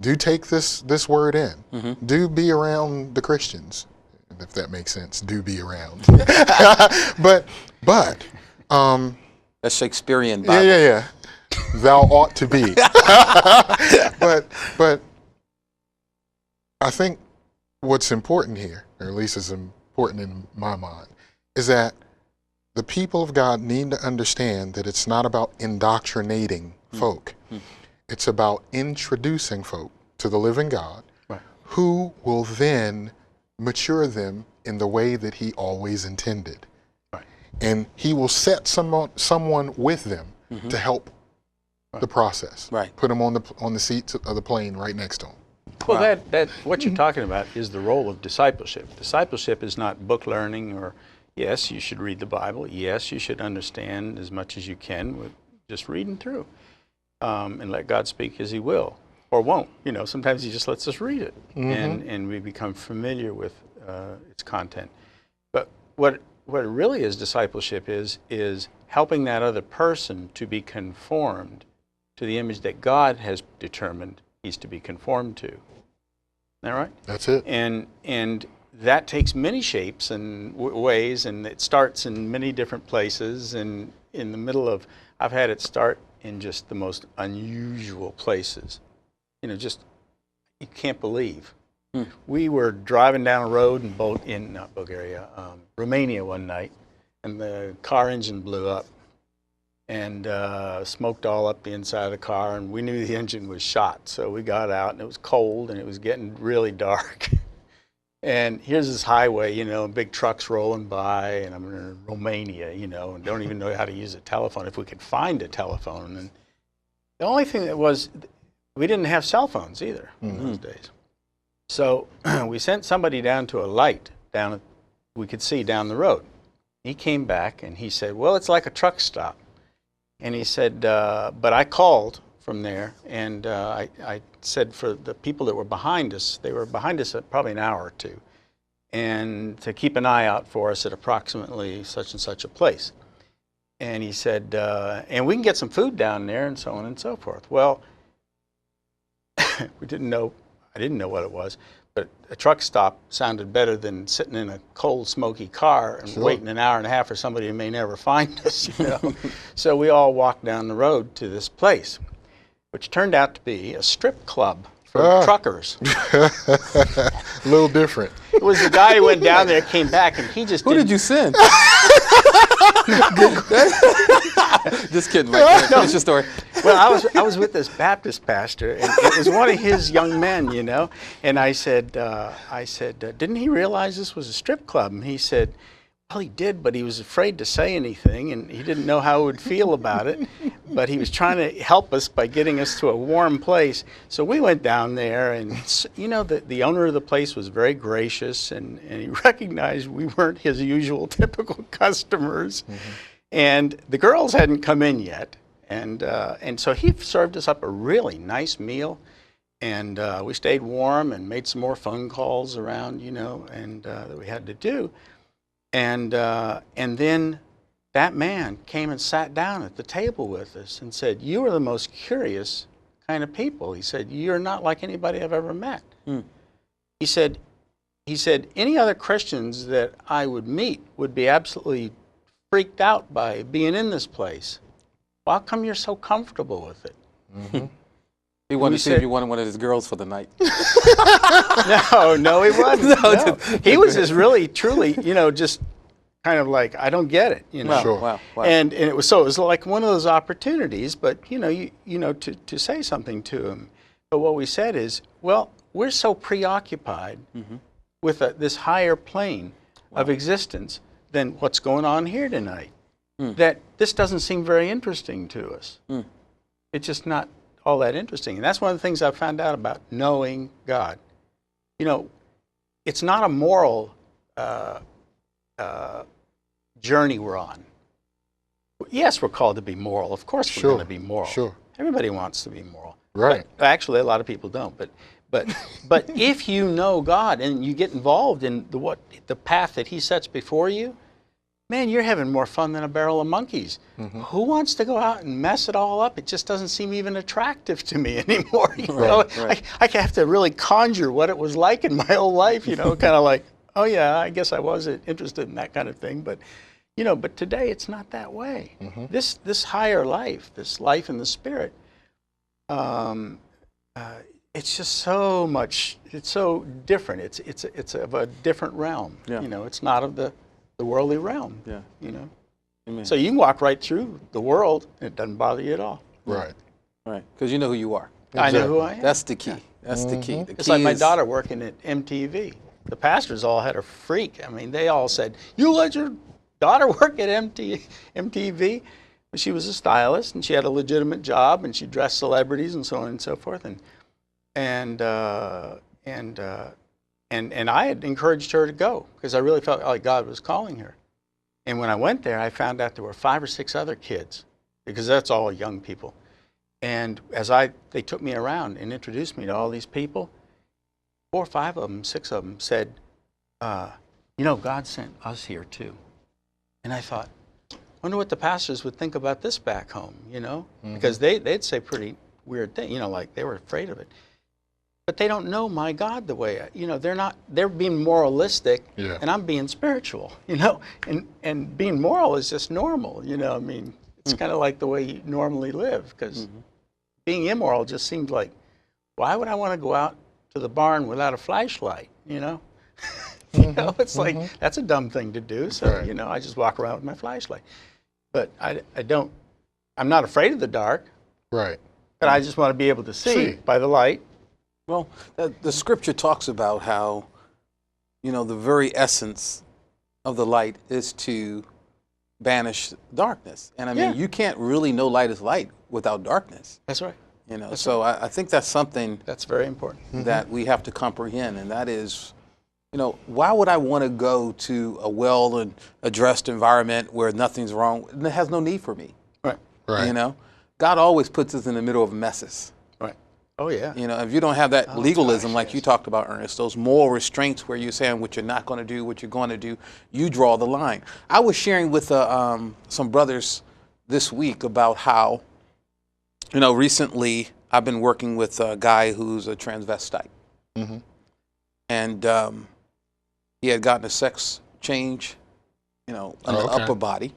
do take this word in. Do be around the Christians, if that makes sense. Do be around. but That's Shakespearean Bible. yeah. Thou ought to be. but I think what's important here, or at least is important in my mind, is that the people of God need to understand that it's not about indoctrinating folk. It's about introducing folk to the living God, who will then mature them in the way that he always intended. And he will set someone with them to help the process. Put them on the seat of the plane right next to them. Well, that what you're talking about is the role of discipleship. Discipleship is not book learning, or yes, you should read the Bible. Yes, you should understand as much as you can with just reading through, and let God speak as he will or won't. You know, sometimes he just lets us read it, and we become familiar with its content. But what it really is, discipleship is helping that other person to be conformed to the image that God has determined he's to be conformed to. Is that right? That's it. And that takes many shapes and ways, and it starts in many different places. And in the middle of, I've had it start in just the most unusual places. You know, just you can't believe. We were driving down a road in Romania one night, and the car engine blew up and smoked all up the inside of the car, and we knew the engine was shot. So we got out, and it was cold, and it was getting really dark. And here's this highway, you know, and big trucks rolling by, and I'm in Romania, you know, and don't even know how to use a telephone, if we could find a telephone. And the only thing that was, we didn't have cell phones either in those days. So we sent somebody down to a light we could see down the road. He came back and he said, well, it's like a truck stop. And he said, but I called from there, and I said for the people that were behind us, they were behind us at probably an hour or two, and to keep an eye out for us at approximately such and such a place. And he said, and we can get some food down there, and so on and so forth. Well, I didn't know what it was, but a truck stop sounded better than sitting in a cold, smoky car and waiting an hour and a half for somebody who may never find us, you know. So we all walked down the road to this place, which turned out to be a strip club for truckers. A little different. It was the guy who went down there, came back, and he just Who did you send? Just kidding, Mike. Finish your story. Well, I was with this Baptist pastor, and it was one of his young men, you know. And I said, didn't he realize this was a strip club? And he said, well, he did, but he was afraid to say anything, and he didn't know how he would feel about it. But he was trying to help us by getting us to a warm place. So we went down there, and you know, the owner of the place was very gracious, and he recognized we weren't his usual typical customers. And the girls hadn't come in yet. And so he served us up a really nice meal, and we stayed warm and made some more phone calls around, you know, and that we had to do. And then that man came and sat down at the table with us and said, you are the most curious kind of people. He said, you're not like anybody I've ever met. He said, any other Christians that I would meet would be absolutely freaked out by being in this place. Well, how come you're so comfortable with it? He wanted to see if you wanted one of his girls for the night. No, he wasn't. No. He was just really, truly, you know, just kind of like, I don't get it, you know. Sure. Wow. And it was like one of those opportunities, but you know, to say something to him. But what we said is, well, we're so preoccupied with this higher plane of existence than what's going on here tonight, that this doesn't seem very interesting to us. It's just not all that interesting. And that's one of the things I've found out about knowing God. You know, it's not a moral journey we're on. Yes, we're called to be moral. Of course we're going to be moral. Sure. Everybody wants to be moral. Right. But actually, a lot of people don't. But if you know God and you get involved in the path that He sets before you, man, you're having more fun than a barrel of monkeys. Who wants to go out and mess it all up? It just doesn't seem even attractive to me anymore. You know? I have to really conjure what it was like in my whole life, you know, kind of like, oh yeah, I guess I was interested in that kind of thing. But, you know, but today it's not that way. This higher life, this life in the Spirit, it's just so much, it's so different. It's of a different realm. Yeah. You know, it's not of the worldly realm. Yeah. You know. Amen. So you can walk right through the world and it doesn't bother you at all. Right. Right. Because you know who you are. I know who I am. That's the key. That's the key. The It's key like my is- daughter working at MTV. The pastors all had a freak. I mean, they all said, "You let your daughter work at MTV?" But she was a stylist and she had a legitimate job and she dressed celebrities and so on and so forth. And I had encouraged her to go because I really felt like God was calling her. And when I went there, I found out there were 5 or 6 other kids, because that's all young people. And as they took me around and introduced me to all these people, 4 or 5 of them, 6 of them said, you know, God sent us here too. And I thought, wonder what the pastors would think about this back home, you know? Because they'd say pretty weird things, you know, like they were afraid of it. But they don't know my God the way, you know, they're being moralistic, and I'm being spiritual, you know, and being moral is just normal, you know, I mean, it's kind of like the way you normally live, because being immoral just seems like, why would I want to go out to the barn without a flashlight, you know? You know, it's like, that's a dumb thing to do, so, you know, I just walk around with my flashlight. But I'm not afraid of the dark, Right. but I just want to be able to see by the light. Well, the scripture talks about how, you know, the very essence of the light is to banish darkness. And I mean, you can't really know light is light without darkness. That's right. You know, so I think that's something That's very important. that we have to comprehend, and that is, you know, why would I want to go to a well and addressed environment where nothing's wrong? It has no need for me. Right. Right. You know, God always puts us in the middle of messes. Right. Oh, yeah. You know, if you don't have that legalism like you talked about, Ernest, those moral restraints where you're saying what you're not going to do, what you're going to do, you draw the line. I was sharing with some brothers this week about how, you know, recently I've been working with a guy who's a transvestite. And he had gotten a sex change, you know, on the upper body,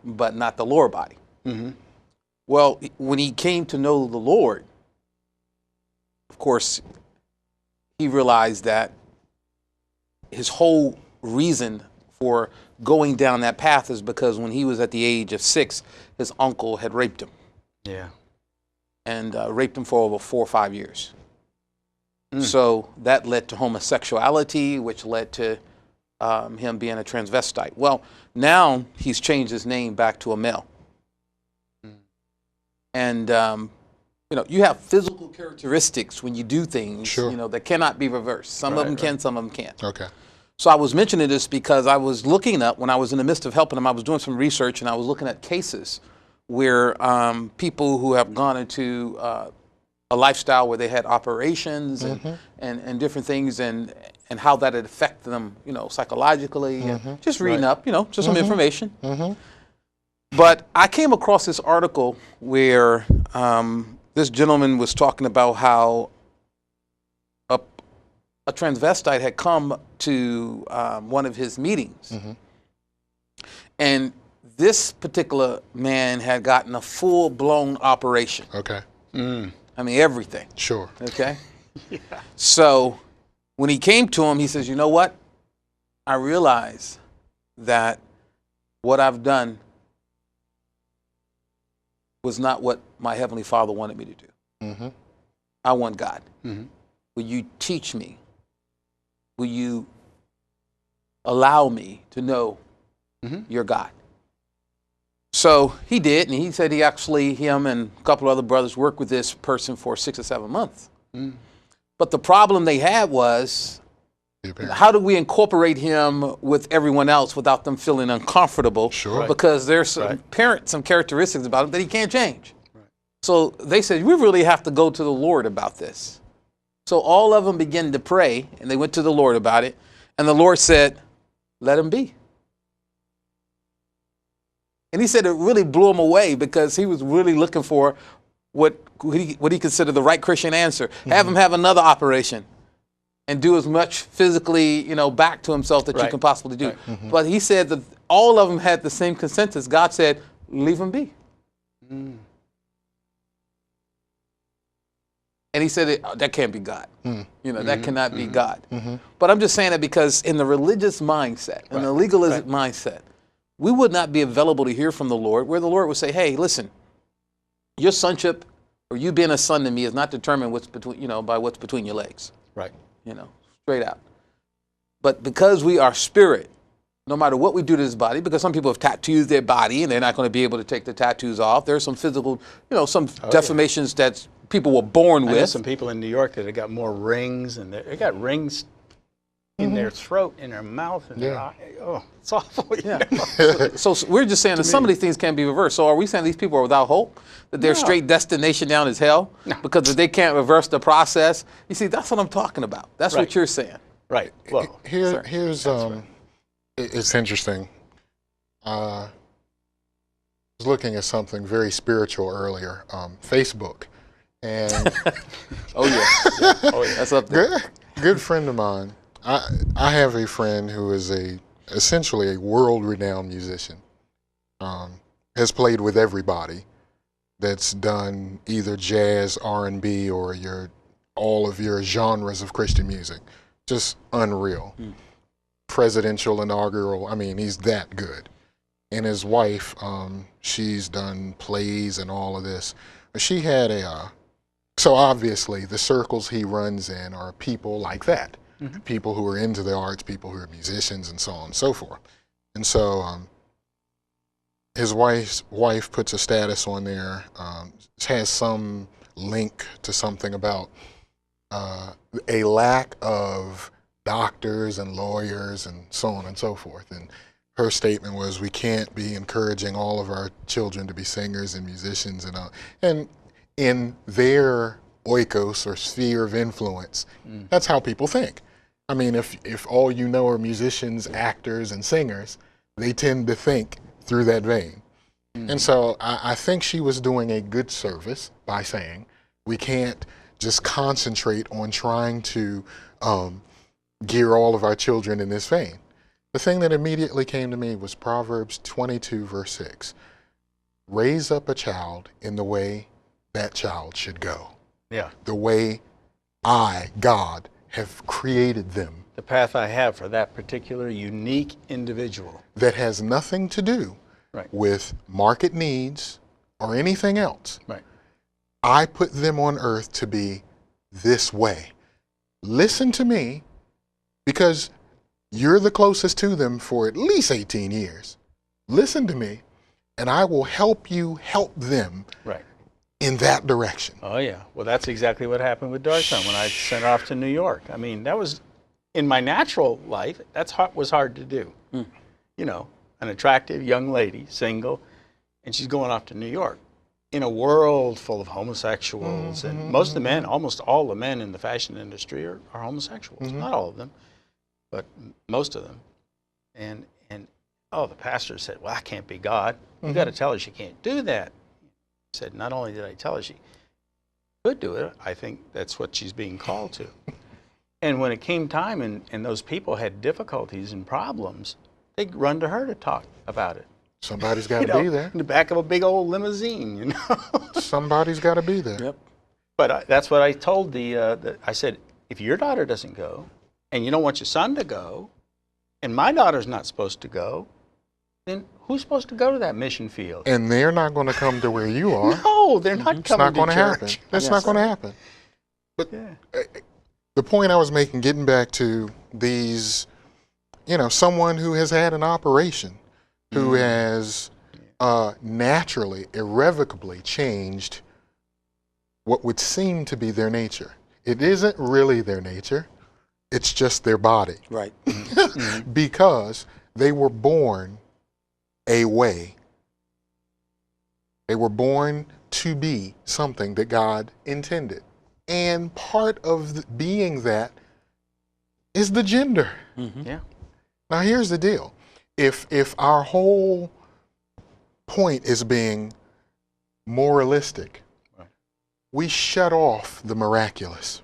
but not the lower body. Well, when he came to know the Lord, of course, he realized that his whole reason for going down that path is because when he was at the age of 6, his uncle had raped him. Yeah. And raped him for over 4 or 5 years. So that led to homosexuality, which led to him being a transvestite. Well, now he's changed his name back to a male. And you know, you have physical characteristics when you do things, you know, that cannot be reversed. Some of them can, some of them can't. Okay. So I was mentioning this because I was looking up, when I was in the midst of helping him, I was doing some research and I was looking at cases where people who have gone into a lifestyle where they had operations and different things and how that had affected them, you know, psychologically, and just reading up, you know, just some information. But I came across this article where this gentleman was talking about how a transvestite had come to one of his meetings. And this particular man had gotten a full-blown operation. Okay. I mean, everything. Sure. Okay? So when he came to him, he says, you know what? I realize that what I've done was not what my Heavenly Father wanted me to do. I want God. Will you teach me? Will you allow me to know your God? So he did, and he said him and a couple of other brothers worked with this person for 6 or 7 months. But the problem they had was, how do we incorporate him with everyone else without them feeling uncomfortable? Sure. Because there's some characteristics about him that he can't change. So they said, we really have to go to the Lord about this. So all of them began to pray, and they went to the Lord about it. And the Lord said, let him be. And he said it really blew him away because he was really looking for what he considered the right Christian answer. Have him have another operation and do as much physically, back to himself that you can possibly do. Right. But he said that all of them had the same consensus. God said, leave him be. And he said, that can't be God. That cannot be God. But I'm just saying that because in the religious mindset, in the legalistic mindset, we would not be available to hear from the Lord, where the Lord would say, hey, listen, your sonship or you being a son to me is not determined by what's between your legs. Right. Straight out. But because we are spirit, no matter what we do to this body, because some people have tattoos their body and they're not going to be able to take the tattoos off. There's some physical, some deformations that people were born with. There's some people in New York that have got more rings, and they got rings in their throat, in their mouth, and their eye. Oh, it's awful. So we're just saying that some of these things can be reversed. So are we saying these people are without hope? That their straight destination down is hell? No. Because they can't reverse the process? You see, that's what I'm talking about. That's what you're saying. Right. Well, here's it's interesting. I was looking at something very spiritual earlier, Facebook. And oh yeah, that's up there. Good friend of mine. I have a friend who is essentially a world-renowned musician. Has played with everybody that's done either jazz, R&B, or all of your genres of Christian music. Just unreal. Presidential, inaugural. I mean, he's that good. And his wife, she's done plays and all of this. But she had so obviously the circles he runs in are people like that. People who are into the arts, people who are musicians, and so on and so forth. And so his wife puts a status on there, has some link to something about a lack of doctors and lawyers and so on and so forth. And her statement was, we can't be encouraging all of our children to be singers and musicians and in their oikos or sphere of influence, that's how people think. I mean, if all you know are musicians, actors, and singers, they tend to think through that vein. And so I think she was doing a good service by saying, we can't just concentrate on trying to gear all of our children in this vein. The thing that immediately came to me was Proverbs 22, verse 6. Raise up a child in the way that child should go. Yeah. The way I, God, have created them. The path I have for that particular unique individual. That has nothing to do with market needs or anything else. Right. I put them on earth to be this way. Listen to me, because you're the closest to them for at least 18 years. Listen to me, and I will help you help them in that direction. Oh, yeah. Well, that's exactly what happened with Darson when I sent her off to New York. I mean, that was, in my natural life, was hard to do. An attractive young lady, single, and she's going off to New York in a world full of homosexuals. And most of the men, almost all the men in the fashion industry are homosexuals. Not all of them, but most of them. And the pastor said, well, I can't be God. You got to tell her she can't do that. He said, not only did I tell her she could do it, I think that's what she's being called to. And when it came time and those people had difficulties and problems, they'd run to her to talk about it. Somebody's got to be there. In the back of a big old limousine, Somebody's got to be there. Yep. But that's what I told I said, if your daughter doesn't go, and you don't want your son to go, and my daughter's not supposed to go, then who's supposed to go to that mission field? And they're not going to come to where you are. No, they're not coming to church. Happen. That's not going to happen. But the point I was making, getting back to these, someone who has had an operation, who has naturally, irrevocably changed what would seem to be their nature. It isn't really their nature. It's just their body. Right. Because they were born a way. They were born to be something that God intended. And part of being that is the gender. Yeah. Now here's the deal. If our whole point is being moralistic. We shut off the miraculous.